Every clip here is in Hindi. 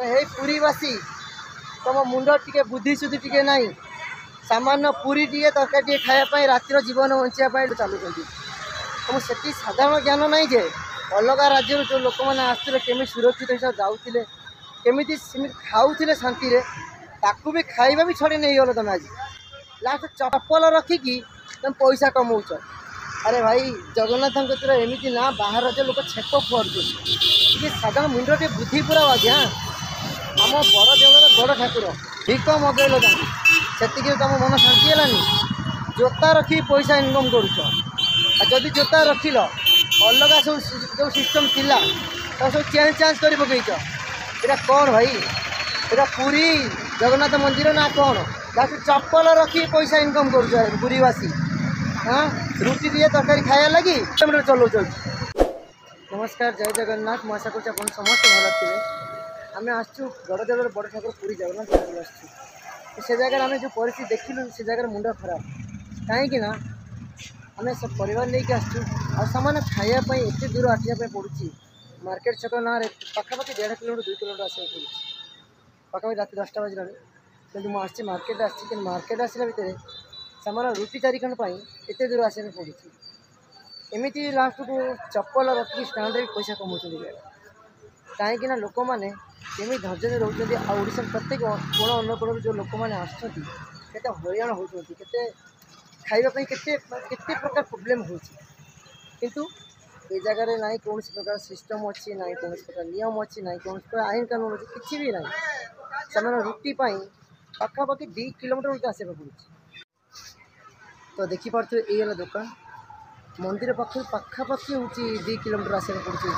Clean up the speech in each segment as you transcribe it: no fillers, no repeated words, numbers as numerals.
हे पुरीवासी तुम मुंड टी बुद्धि सुधी टी ना सामान्य पूरी टी तरकारी टी खायापी रातिर जीवन बचाई चलुँच तुम से साधारण ज्ञान ना जे अलग राज्य जो लोक मैंने आसुले केमी सुरक्षित हिसाब से जाऊे केमी खाऊे शांति ताकू भी खाଇବା भी छड़ी नहीं गल तुम आज लास्ट चप्पल रखिकी तुम पैसा कमाउच। अरे भाई जगन्नाथ एमती ना बाहर राज्य लोक छेक फुटे साधारण मुंड टे बुद्धि पूरा आज्ञा आम बड़ देवल बड़ ठाकुर भिक मगेल से तुम मन शांति है जोता रखी पैसा इनकम करुदी जोता रखिल अलग सब जो सिस्टम थिला सब चेंज चांज कर पकईच ये कौन भाई ये पूरी जगन्नाथ मंदिर ना कौन चप्पल रखी पैसा इनकम कर पुरीवासी हाँ रुटी दिए तरकारी खाया लगी चलो चल। नमस्कार जय जगन्नाथ मैं आशा कर समस्त भल थे आम आसचु बड़देवर बड़ ठाकुर पूरी जगन्नाथ मंदिर आसचु से जगह आम जो परिस्थिति देखिलु से जगह मुंड खराब कहीं आम सब परिवार लेके आसचु आने खायापी एत दूर आसवाई पड़ुची मार्केट छक ना पाखापाखि 1.5 किलोमीटर 2 किलोमीटर आसवाई पड़ुची पाखापाखि रात 10टा बजलानी कि मुझे मार्केट आसी मार्केट आसला भितर सामान रुटी 4 खंड एत दूर आसवाई पड़ुची एमती लास्ट को चप्पल रखी स्टाण्ड भी पैसा कमाऊँ कहीं लोक मैंने केमी धैर्य रोचे आशा प्रत्येक कोण अनुकोण जो लोक मैंने आसते हईराण होते खावाई केते प्रकार प्रोब्लेम हो किंतु ये जगह ना कौन प्रकार सिस्टम अच्छी ना कौन प्रकार नियम अच्छी ना कौन प्रकार आईन कानून अच्छी किसी भी ना से रुटी पाखापाखि 2 किलोमीटर आसवा पड़े तो देखिपे ये दुकान मंदिर पाख पाखापाखि हूँ 2 किलोमीटर आसवा पड़े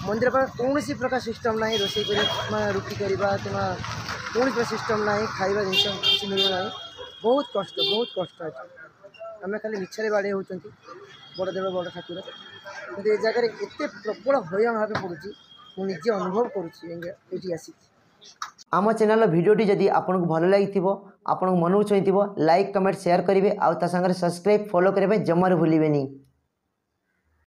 मंदिर पाख कौन प्रकार सिस्टम ना रोसे कर रुटी करवा कि कौन प्रकार सिस्टम ना खाଇବା जिन किसी मिलूना बहुत कष्ट अच्छे आम खाली मिछे बाड़े होती बड़देव बड़ ठाकुर कि ये जगह एत प्रबल हईराण भाव पड़ुची मुझे अनुभव करुँची आसी आम चैनल भिडियोटी जदि आपको भल लगी आपन मन को छुई लाइक कमेंट शेयर करेंगे आउ ता संगे सब्सक्राइब फॉलो करने जमार भूलें।